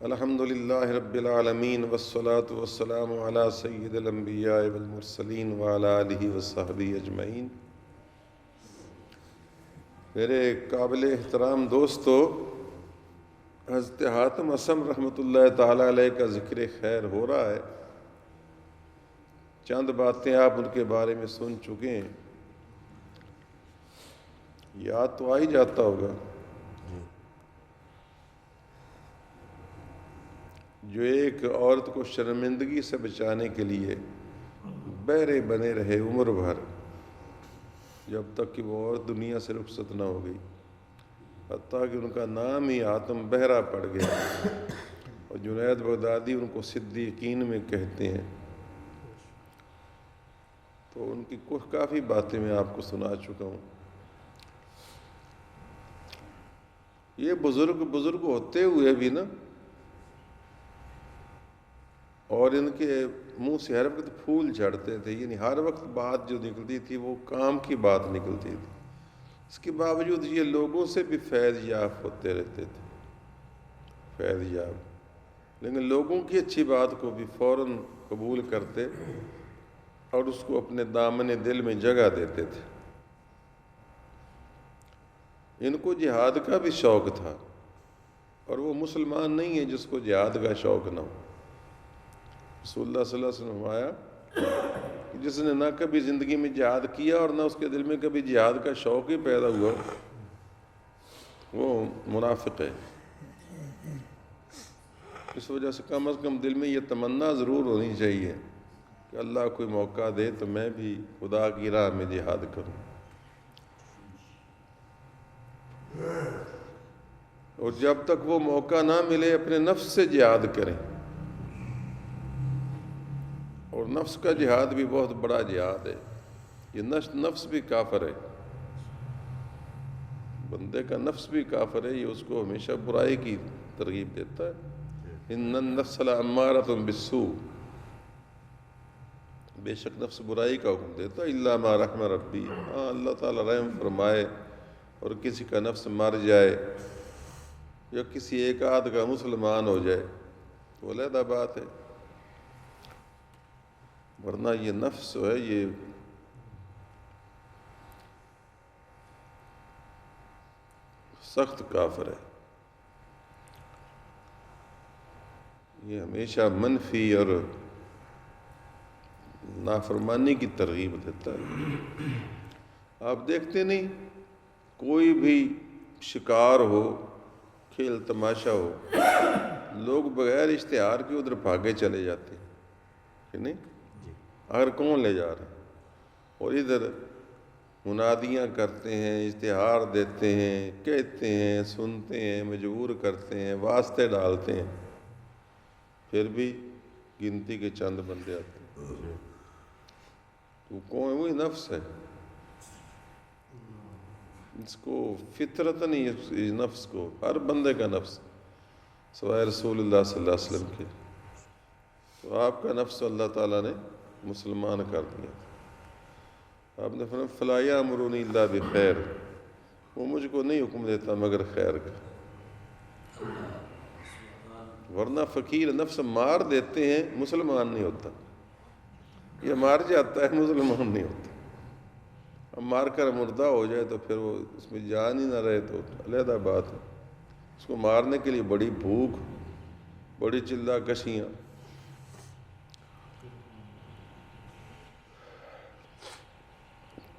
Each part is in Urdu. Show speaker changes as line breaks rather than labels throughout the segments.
الحمد للہ رب العالمین والصلاة والسلام علی سید الانبیاء والمرسلین وعلی آلہ وصحبہ اجمعین۔ میرے قابل احترام دوستو، حضرت حاتم اصم رحمۃ اللہ تعالیٰ علیہ کا ذکر خیر ہو رہا ہے۔ چند باتیں آپ ان کے بارے میں سن چکے ہیں، یاد تو آ ہی جاتا ہوگا۔ جو ایک عورت کو شرمندگی سے بچانے کے لیے بہرے بنے رہے عمر بھر، جب تک کہ وہ عورت دنیا سے رخصت نہ ہو گئی، حتیٰ کہ ان کا نام ہی حاتم بہرا پڑ گیا، اور جنید بغدادی ان کو صدیقین میں کہتے ہیں۔ تو ان کی کافی باتیں میں آپ کو سنا چکا ہوں۔ یہ بزرگ ہوتے ہوئے بھی نا، اور ان کے منہ سے ہر وقت پھول جھڑتے تھے، یعنی ہر وقت بات جو نکلتی تھی وہ کام کی بات نکلتی تھی۔ اس کے باوجود یہ لوگوں سے بھی فیض یاب ہوتے رہتے تھے، فیض یاب، لیکن لوگوں کی اچھی بات کو بھی فوراً قبول کرتے اور اس کو اپنے دامن دل میں جگہ دیتے تھے۔ ان کو جہاد کا بھی شوق تھا، اور وہ مسلمان نہیں ہے جس کو جہاد کا شوق نہ ہو۔ رسول اللہ صلی اللہ علیہ وسلم فرمایا کہ جس نے نہ کبھی زندگی میں جہاد کیا اور نہ اس کے دل میں کبھی جہاد کا شوق ہی پیدا ہوا، وہ منافق ہے۔ اس وجہ سے کم از کم دل میں یہ تمنا ضرور ہونی چاہیے کہ اللہ کوئی موقع دے تو میں بھی خدا کی راہ میں جہاد کروں۔ اور جب تک وہ موقع نہ ملے اپنے نفس سے جہاد کریں، اور نفس کا جہاد بھی بہت بڑا جہاد ہے۔ یہ نفس بھی کافر ہے، بندے کا نفس بھی کافر ہے، یہ اس کو ہمیشہ برائی کی ترغیب دیتا ہے۔ ان النفس لامارۃ بالسوء، بے شک نفس برائی کا حکم دیتا ہے، الا ما رحم ربی، ہاں اللہ تعالیٰ رحم فرمائے اور کسی کا نفس مر جائے یا کسی ایک آدھ کا مسلمان ہو جائے تو علیحدہ بات ہے، ورنہ یہ نفس جو ہے یہ سخت کافر ہے۔ یہ ہمیشہ منفی اور نافرمانی کی ترغیب دیتا ہے۔ آپ دیکھتے نہیں، کوئی بھی شکار ہو، کھیل تماشا ہو، لوگ بغیر اشتہار کے ادھر بھاگے چلے جاتے ہیں کہ نہیں؟ اگر کون لے جا رہا ہے، اور ادھر منادیاں کرتے ہیں، اشتہار دیتے ہیں، کہتے ہیں، سنتے ہیں، مجبور کرتے ہیں، واسطے ڈالتے ہیں، پھر بھی گنتی کے چند بندے آتے ہیں۔ تو کون؟ وہی نفس ہے، اس کو فطرت نہیں، اس نفس کو، ہر بندے کا نفس سوائے رسول اللہ صلی اللہ علیہ وسلم کے۔ تو آپ کا نفس اللہ تعالیٰ نے مسلمان کر دیا۔ آپ نے فرمایا فلا یامرنی الا بخیر، وہ مجھ کو نہیں حکم دیتا مگر خیر کا، ورنہ فقیر نفس مار دیتے ہیں، مسلمان نہیں ہوتا، یہ مار جاتا ہے، مسلمان نہیں ہوتا۔ اب مار کر مردہ ہو جائے تو پھر وہ اس میں جان ہی نہ رہے تو علیحدہ بات ہے، اس کو مارنے کے لیے بڑی بھوک، بڑی چلا کشیاں۔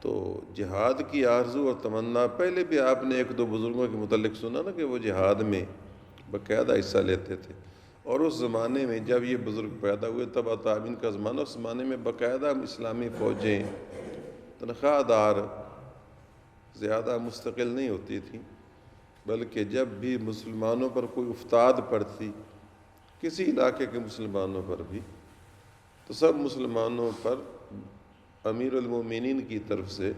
تو جہاد کی آرزو اور تمنا، پہلے بھی آپ نے ایک دو بزرگوں کے متعلق سنا نا کہ وہ جہاد میں باقاعدہ حصہ لیتے تھے، اور اس زمانے میں جب یہ بزرگ پیدا ہوئے تب تابعین کا زمانہ، اس زمانے میں باقاعدہ اسلامی فوجیں تنخواہ دار زیادہ مستقل نہیں ہوتی تھیں، بلکہ جب بھی مسلمانوں پر کوئی افتاد پڑتی، کسی علاقے کے مسلمانوں پر بھی، تو سب مسلمانوں پر امیر المومنین کی طرف سے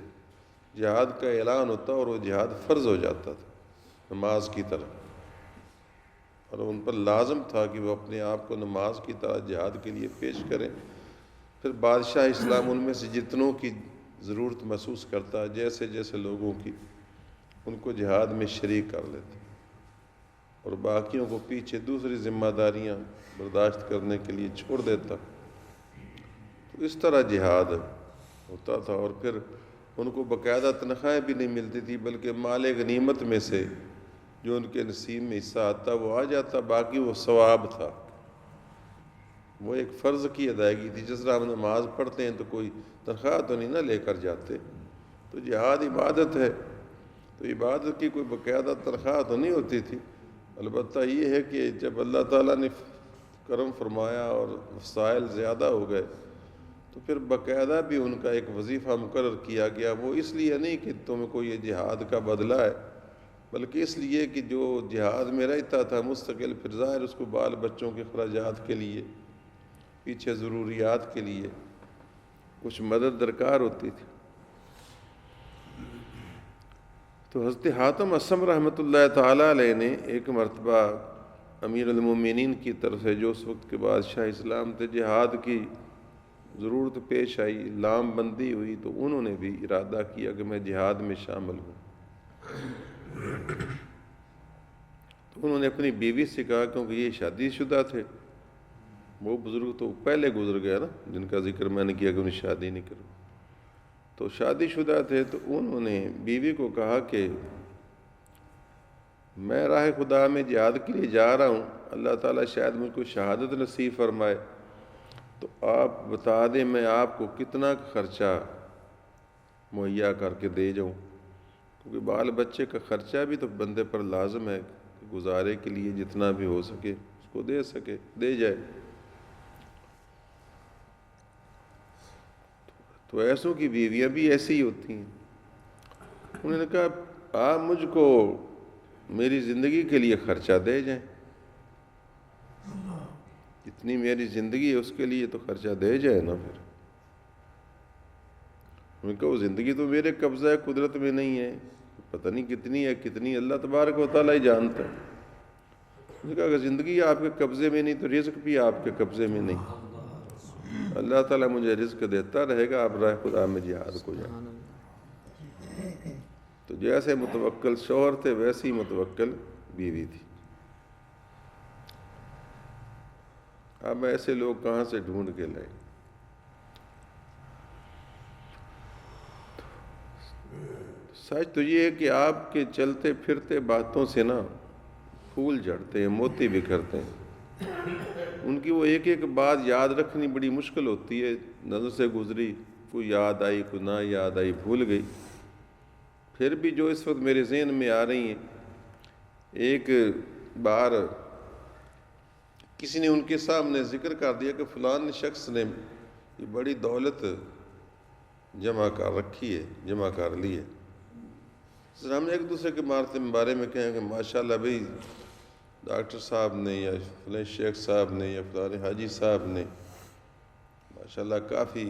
جہاد کا اعلان ہوتا اور وہ جہاد فرض ہو جاتا تھا نماز کی طرح، اور ان پر لازم تھا کہ وہ اپنے آپ کو نماز کی طرح جہاد کے لیے پیش کریں۔ پھر بادشاہ اسلام ان میں سے جتنوں کی ضرورت محسوس کرتا، جیسے جیسے لوگوں کی، ان کو جہاد میں شریک کر لیتا، اور باقیوں کو پیچھے دوسری ذمہ داریاں برداشت کرنے کے لیے چھوڑ دیتا۔ تو اس طرح جہاد ہوتا تھا، اور پھر ان کو باقاعدہ تنخواہیں بھی نہیں ملتی تھی، بلکہ مال غنیمت میں سے جو ان کے نصیب میں حصہ آتا وہ آ جاتا، باقی وہ ثواب تھا، وہ ایک فرض کی ادائیگی تھی۔ جس طرح ہم نماز پڑھتے ہیں تو کوئی تنخواہ تو نہیں نہ لے کر جاتے، تو جہاد عبادت ہے، تو عبادت کی کوئی باقاعدہ تنخواہ تو نہیں ہوتی تھی۔ البتہ یہ ہے کہ جب اللہ تعالیٰ نے کرم فرمایا اور وسائل زیادہ ہو گئے تو پھر باقاعدہ بھی ان کا ایک وظیفہ مقرر کیا گیا، وہ اس لیے نہیں کہ تمہیں کو یہ جہاد کا بدلہ ہے، بلکہ اس لیے کہ جو جہاد میں رہتا تھا مستقل، پھر ظاہر اس کو بال بچوں کے اخراجات کے لیے، پیچھے ضروریات کے لیے کچھ مدد درکار ہوتی تھی۔ تو حضرت حاتم اسم رحمۃ اللہ تعالیٰ علیہ نے ایک مرتبہ امیر المومنین کی طرف سے، جو اس وقت کے بادشاہ اسلام تھے، جہاد کی ضرورت پیش آئی، لام بندی ہوئی، تو انہوں نے بھی ارادہ کیا کہ میں جہاد میں شامل ہوں۔ تو انہوں نے اپنی بیوی سے کہا، کیونکہ یہ شادی شدہ تھے، وہ بزرگ تو پہلے گزر گیا نا، جن کا ذکر میں نے کیا کہ انہیں شادی نہیں کرو، تو شادی شدہ تھے، تو انہوں نے بیوی کو کہا کہ میں راہ خدا میں جہاد کے لیے جا رہا ہوں، اللہ تعالیٰ شاید مجھ کو شہادت نصیب فرمائے، تو آپ بتا دیں میں آپ کو کتنا خرچہ مہیا کر کے دے جاؤں، کیونکہ بال بچے کا خرچہ بھی تو بندے پر لازم ہے، گزارے کے لیے جتنا بھی ہو سکے اس کو دے جائے۔ تو ایسوں کی بیویاں بھی ایسی ہی ہوتی ہیں۔ انہوں نے کہا آپ مجھ کو میری زندگی کے لیے خرچہ دے جائیں، جتنی میری زندگی ہے اس کے لیے تو خرچہ دے جائے نا۔ پھر انہوں نے کہا وہ زندگی تو میرے قبضہ ہے، قدرت میں نہیں ہے، پتہ نہیں کتنی ہے کتنی اللہ تبارک و تعالیٰ ہی جانتا ہے۔ انہوں نے کہا اگر زندگی آپ کے قبضے میں نہیں تو رزق بھی آپ کے قبضے میں نہیں، اللہ تعالیٰ مجھے رزق دیتا رہے گا، آپ راہ خدا میں جہاد کو جائیں۔ تو جیسے متوکل شوہر تھے ویسی متوکل بیوی تھی۔ اب ایسے لوگ کہاں سے ڈھونڈ کے لائیں؟ سچ تو یہ ہے کہ آپ کے چلتے پھرتے باتوں سے نا پھول جھڑتے ہیں، موتی بکھرتے ہیں۔ ان کی وہ ایک ایک بات یاد رکھنی بڑی مشکل ہوتی ہے، نظر سے گزری، کوئی یاد آئی، کوئی نہ یاد آئی، بھول گئی۔ پھر بھی جو اس وقت میرے ذہن میں آ رہی ہیں، ایک بار کسی نے ان کے سامنے ذکر کر دیا کہ فلان شخص نے یہ بڑی دولت جمع کر رکھی ہے، جمع کر لی ہے۔ ہم نے ایک دوسرے کے بارے میں کہیں کہ ماشاءاللہ بھئی ڈاکٹر صاحب نے یا فلاں شیخ صاحب نے یا فلاں حاجی صاحب نے ماشاءاللہ کافی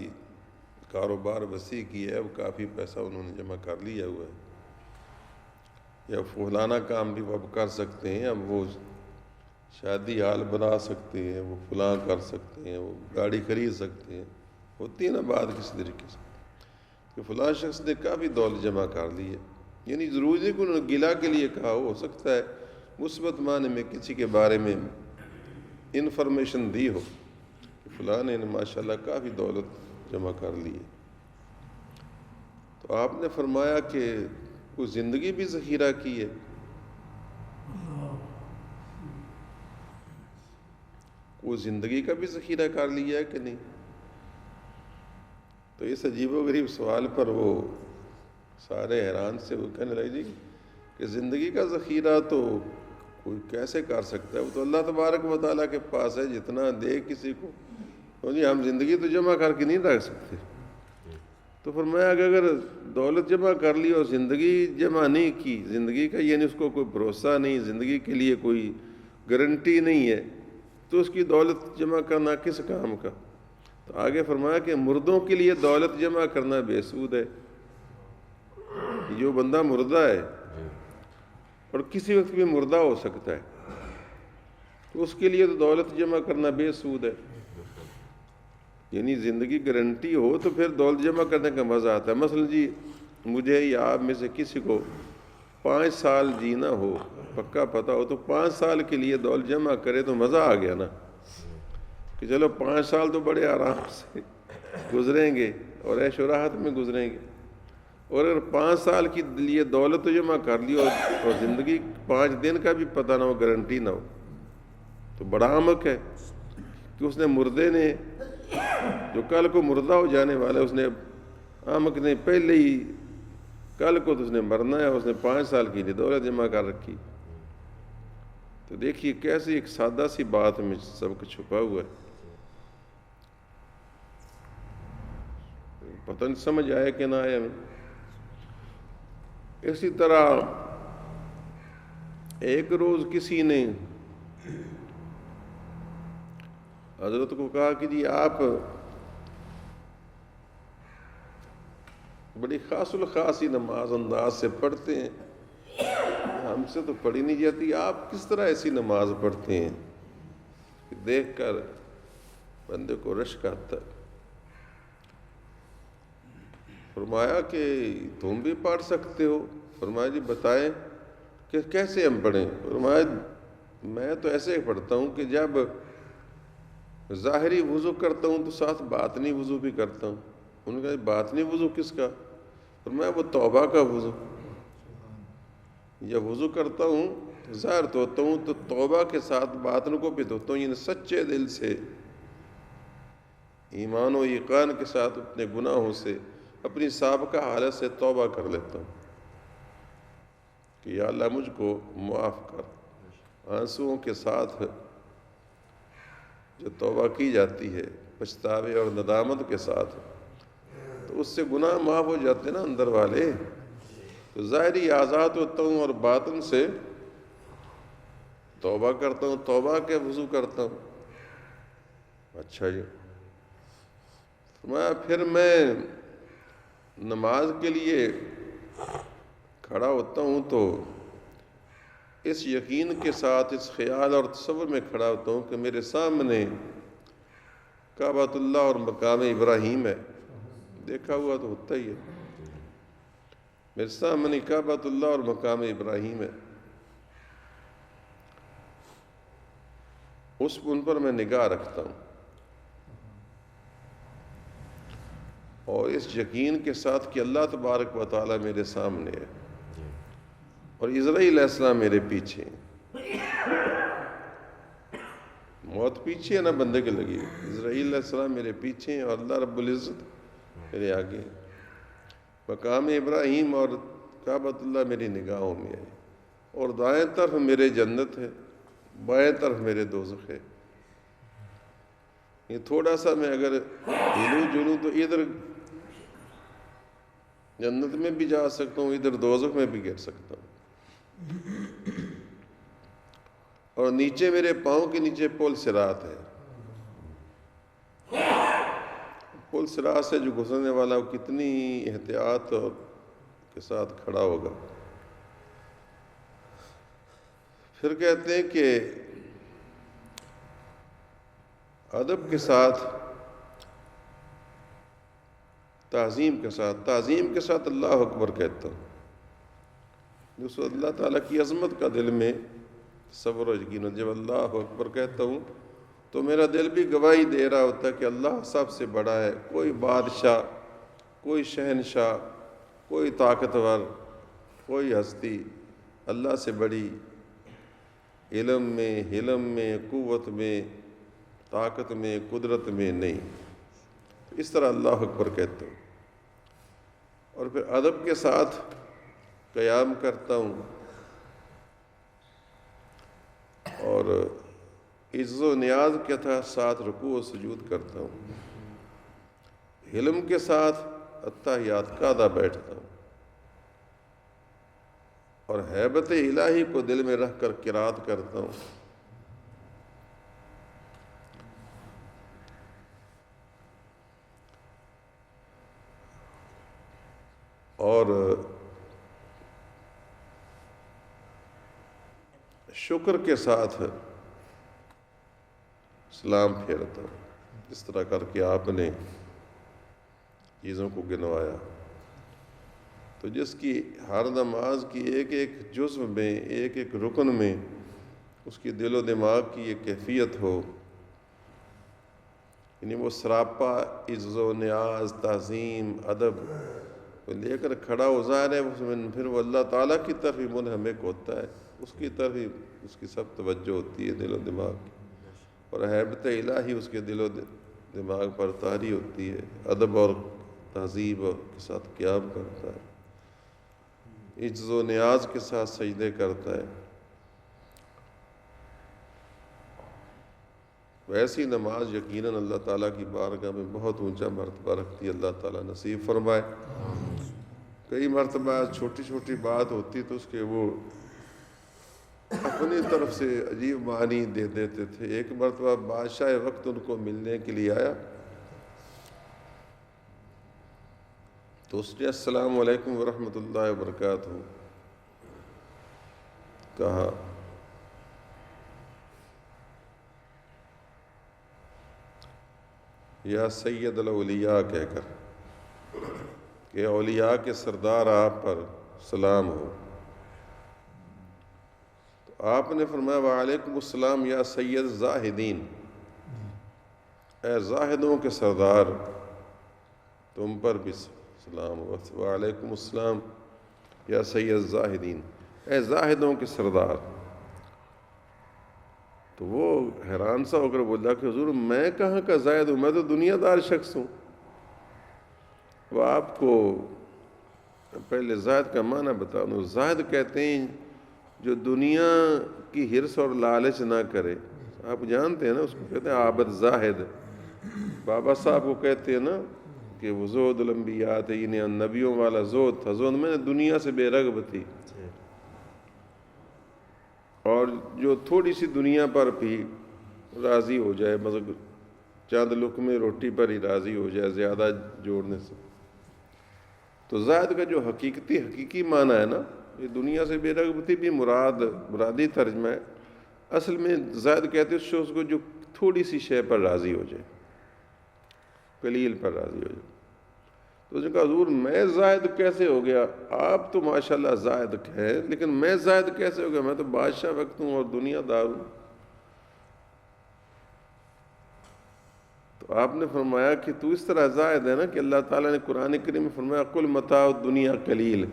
کاروبار وسیع کیا ہے، وہ کافی پیسہ انہوں نے جمع کر لیا ہوا ہے، یا فلانا کام بھی وہ اب کر سکتے ہیں، اب وہ شادی حال بنا سکتے ہیں، وہ فلاں کر سکتے ہیں، وہ گاڑی خرید سکتے ہیں۔ ہوتی ہے نا بات کسی طریقے سے کہ فلاں شخص نے کافی دولت جمع کر لی ہے، یعنی ضروری نہیں کہ انہوں نے گلہ کے لیے کہا، ہو سکتا ہے مثبت معنی میں کسی کے بارے میں انفارمیشن دی ہو کہ فلاں نے ماشاءاللہ کافی دولت جمع کر لی ہے۔ تو آپ نے فرمایا کہ وہ زندگی بھی ذخیرہ کی ہے، وہ زندگی کا بھی ذخیرہ کر لیا ہے کہ نہیں؟ تو اس عجیب و غریب سوال پر وہ سارے حیران سے وہ کہنے لگے جی کہ زندگی کا ذخیرہ تو کوئی کیسے کر سکتا ہے، وہ تو اللہ تبارک و تعالیٰ کے پاس ہے، جتنا دے کسی کو، تو جی ہم زندگی تو جمع کر کے نہیں رکھ سکتے۔ تو فرمایا کہ اگر دولت جمع کر لی اور زندگی جمع نہیں کی، زندگی کا یعنی اس کو کوئی بھروسہ نہیں، زندگی کے لیے کوئی گارنٹی نہیں ہے، تو اس کی دولت جمع کرنا کس کام کا؟ تو آگے فرمایا کہ مردوں کے لیے دولت جمع کرنا بے سود ہے۔ جو بندہ مردہ ہے اور کسی وقت بھی مردہ ہو سکتا ہے، تو اس کے لیے تو دولت جمع کرنا بے سود ہے۔ یعنی زندگی گارنٹی ہو تو پھر دولت جمع کرنے کا مزہ آتا ہے۔ مثلا جی مجھے یا آپ میں سے کسی کو 5 سال جینا ہو، پکا پتہ ہو، تو 5 سال کے لیے دولت جمع کرے تو مزہ آ گیا نا، کہ چلو 5 سال تو بڑے آرام سے گزریں گے اور عیش و راحت میں گزریں گے۔ اور اگر 5 سال کے لیے دولت تو جمع کر لی اور زندگی 5 دن کا بھی پتہ نہ ہو، گارنٹی نہ ہو، تو بڑا عمق ہے کہ اس نے مردے نے، جو کل کو مردہ ہو جانے والا ہے، اس نے احمق نے پہلے ہی کل کو تو اس نے مرنا ہے، اس نے 5 سال کی لیے دولت جمع کر رکھی۔ تو دیکھیے کیسی ایک سادہ سی بات میں سب کچھ چھپا ہوا ہے، پتہ نہیں سمجھ آیا کہ نہ آیا ہمیں۔ اسی طرح ایک روز کسی نے حضرت کو کہا کہ جی آپ بڑی خاص الخاص ہی نماز انداز سے پڑھتے ہیں، ہم سے تو پڑھی نہیں جاتی، آپ کس طرح ایسی نماز پڑھتے ہیں کہ دیکھ کر بندے کو رشک آتا ہے۔ فرمایا کہ تم بھی پڑھ سکتے ہو؟ فرمایا جی بتائیں کہ کیسے ہم پڑھیں؟ فرمایا میں تو ایسے پڑھتا ہوں کہ جب ظاہری وضو کرتا ہوں تو ساتھ باطنی وضو بھی کرتا ہوں۔ انہوں نے کہا باطنی وضو کس کا؟ فرمایا وہ توبہ کا وضو۔ جب وضو کرتا ہوں ظاہر دھوتا ہوں تو توبہ کے ساتھ باطن کو بھی دھوتا ہوں، یعنی سچے دل سے، ایمان و یقین کے ساتھ اپنے گناہوں سے، اپنی سابقہ حالت سے توبہ کر لیتا ہوں کہ یا اللہ مجھ کو معاف کر۔ آنسوؤں کے ساتھ جو توبہ کی جاتی ہے پچھتاوے اور ندامت کے ساتھ، تو اس سے گناہ معاف ہو جاتے ہیں نا اندر والے۔ تو ظاہری آزاد ہوتا ہوں اور باطن سے توبہ کرتا ہوں، توبہ کے وضو کرتا ہوں۔ اچھا جی، پھر میں نماز کے لیے کھڑا ہوتا ہوں تو اس یقین کے ساتھ، اس خیال اور تصور میں کھڑا ہوتا ہوں کہ میرے سامنے کعبۃ اللہ اور مقام ابراہیم ہے، دیکھا ہوا تو ہوتا ہی ہے، میرے سامنے کعبۃ اللہ اور مقام ابراہیم ہے، ان پر میں نگاہ رکھتا ہوں، اور اس یقین کے ساتھ کہ اللہ تبارک و تعالیٰ میرے سامنے ہے اور اسرائیل علیہ السلام میرے پیچھے ہیں۔ موت پیچھے ہے نا بندے کے لگی، اسرائیل علیہ السلام میرے پیچھے ہیں اور اللہ رب العزت میرے آگے ہیں۔ مقام ابراہیم اور کعبۃ اللہ میری نگاہوں میں ہے، اور دائیں طرف میرے جنت ہے، بائیں طرف میرے دوزخ ہے۔ یہ تھوڑا سا میں اگر ہلوں جلوں تو ادھر جنت میں بھی جا سکتا ہوں، ادھر دوزخ میں بھی گر سکتا ہوں، اور نیچے میرے پاؤں کے نیچے پل صراط ہے۔ پل صراط سے جو گزرنے والا وہ کتنی احتیاط کے ساتھ کھڑا ہوگا۔ پھر کہتے ہیں کہ ادب کے ساتھ، تعظیم کے ساتھ اللہ اکبر کہتا ہوں۔ دوسرا اللہ تعالیٰ کی عظمت کا دل میں صبر و یقین، جب اللہ اکبر کہتا ہوں تو میرا دل بھی گواہی دے رہا ہوتا ہے کہ اللہ سب سے بڑا ہے، کوئی بادشاہ، کوئی شہنشاہ، کوئی طاقتور، کوئی ہستی اللہ سے بڑی علم میں، حلم میں، قوت میں، طاقت میں، قدرت میں نہیں۔ اس طرح اللہ اکبر کہتا ہوں، اور پھر ادب کے ساتھ قیام کرتا ہوں، اور عز و نیاز کے ساتھ رکوع و سجود کرتا ہوں، حلم کے ساتھ اتحیات کا ادا بیٹھتا ہوں، اور ہیبت الہی کو دل میں رکھ کر قرات کرتا ہوں۔ اور شکر کے ساتھ سلام پھیرتا ہوں، اس طرح کر کے آپ نے چیزوں کو گنوایا۔ تو جس کی ہر نماز کی ایک ایک جزو میں، ایک ایک رکن میں اس کی دل و دماغ کی یہ کیفیت ہو، یعنی وہ سراپا عز و نیاز، تعظیم، ادب کو لے کر کھڑا ہو، ظاہر ہے پھر وہ اللہ تعالیٰ کی طرف ہی منہمک ہوتا ہے، اس کی طرف ہی اس کی سب توجہ ہوتی ہے دل و دماغ کی، اور ہیبت الہی اس کے دل و دماغ پر طاری ہوتی ہے، ادب اور تہذیب کے ساتھ قیام کرتا ہے، عز و نیاز کے ساتھ سجدے کرتا ہے۔ ویسی نماز یقیناً اللہ تعالیٰ کی بارگاہ میں بہت اونچا مرتبہ رکھتی ہے، اللہ تعالیٰ نصیب فرمائے۔ کئی مرتبہ چھوٹی چھوٹی بات ہوتی تو اس کے وہ اپنی طرف سے عجیب معنی دے دیتے تھے۔ ایک مرتبہ بادشاہ وقت ان کو ملنے کے لیے آیا تو اس نے السلام علیکم ورحمۃ اللہ وبرکاتہ کہا، یا سید الاولیاء کہہ کر کہ اولیاء کے سردار آپ پر سلام ہو۔ تو آپ نے فرمایا وعلیکم السلام یا سید زاہدین، اے زاہدوں کے سردار تم پر بھی سلام ہو۔ وعلیکم السلام یا سید زاہدین، اے زاہدوں کے سردار۔ تو وہ حیران سا ہو کر بولا کہ حضور میں کہاں کا زاہد ہوں، میں تو دنیا دار شخص ہوں۔ وہ آپ کو پہلے زاہد کا معنی بتا دوں۔ زاہد کہتے ہیں جو دنیا کی حرص اور لالچ نہ کرے، آپ جانتے ہیں نا اس کو کہتے ہیں عابد زاہد۔ بابا صاحب کو کہتے ہیں نا کہ وہ زہد الانبیاء تھے، انہیں نبیوں والا زہد تھا، زہد میں دنیا سے بے رغب تھی، اور جو تھوڑی سی دنیا پر بھی راضی ہو جائے، مطلب چاند لقمے روٹی پر ہی راضی ہو جائے زیادہ جوڑنے سے۔ تو زاہد کا جو حقیقی معنی ہے نا، یہ دنیا سے بے رغبتی بھی مرادی ترجمہ ہے۔ اصل میں زاہد کہتے ہیں اس شخص کو جو تھوڑی سی شے پر راضی ہو جائے، قلیل پر راضی ہو جائے۔ تو اس نے کہا حضور میں زاہد کیسے ہو گیا؟ آپ تو ماشاءاللہ زاہد ہیں، لیکن میں زاہد کیسے ہو گیا؟ میں تو بادشاہ وقت ہوں اور دنیا دار ہوں۔ تو آپ نے فرمایا کہ تو اس طرح زاہد ہے نا کہ اللہ تعالیٰ نے قرآن کریم میں فرمایا قل متاع الدنیا قلیل،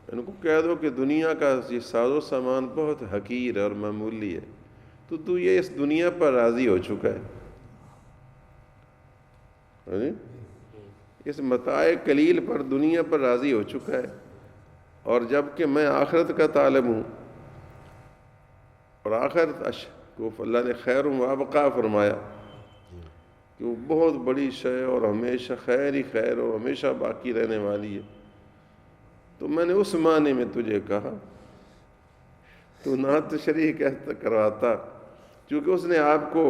ان کو کہہ دو کہ دنیا کا یہ ساز و سامان بہت حقیر اور معمولی ہے، تو یہ اس دنیا پر راضی ہو چکا ہے، اس متاع قلیل پر دنیا پر راضی ہو چکا ہے، اور جب کہ میں آخرت کا طالب ہوں، اور آخرت کو اللہ نے خیر و ابقا فرمایا کہ وہ بہت بڑی شے اور ہمیشہ خیر ہی خیر اور ہمیشہ باقی رہنے والی ہے۔ تو میں نے اس معنی میں تجھے کہا تو نعت تشریح کرواتا، چونکہ اس نے آپ کو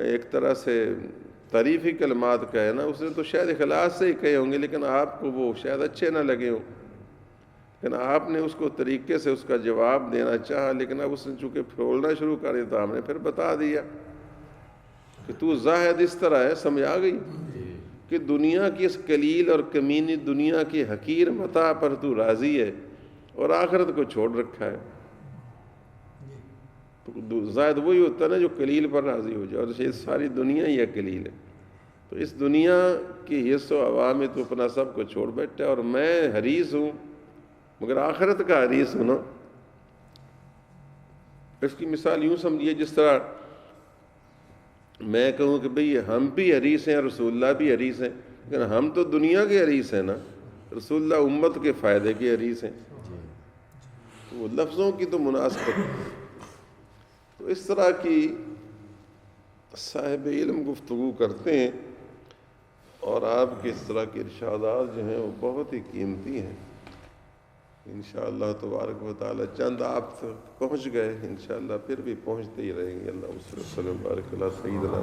ایک طرح سے تعریفی کلمات کہے نا، اس نے تو شاید اخلاص سے ہی کہے ہوں گے، لیکن آپ کو وہ شاید اچھے نہ لگے ہوں، لیکن آپ نے اس کو طریقے سے اس کا جواب دینا چاہا، لیکن اب اس نے چونکہ پھولنا شروع کر دیا تو ہم نے پھر بتا دیا کہ تو زاہد اس طرح ہے، سمجھ آ گئی کہ دنیا کی اس قلیل اور کمینی دنیا کی حقیر متاع پر تو راضی ہے اور آخرت کو چھوڑ رکھا ہے۔ تو زاہد وہی ہوتا ہے نا جو قلیل پر راضی ہو جائے، اور یہ ساری دنیا ہی قلیل ہے، تو اس دنیا کی حص و ہوا میں تو اپنا سب کو چھوڑ بیٹھا، اور میں حریص ہوں مگر آخرت کا حریص ہوں نا۔ اس کی مثال یوں سمجھیے جس طرح میں کہوں کہ بھئی ہم بھی حریص ہیں، رسول اللہ بھی حریص ہیں، لیکن ہم تو دنیا کے حریص ہیں نا، رسول اللہ امت کے فائدے کے حریص ہیں، تو وہ لفظوں کی تو مناسبت۔ تو اس طرح کی صاحب علم گفتگو کرتے ہیں، اور آپ کے اس طرح کے ارشادات جو ہیں وہ بہت ہی قیمتی ہیں۔ انشاءاللہ تبارک و تعالی چند آپ تک پہنچ گئے، انشاءاللہ پھر بھی پہنچتے ہی رہیں گے۔ اللہ صلی اللہ علیہ وسلم بارک اللہ سیدنا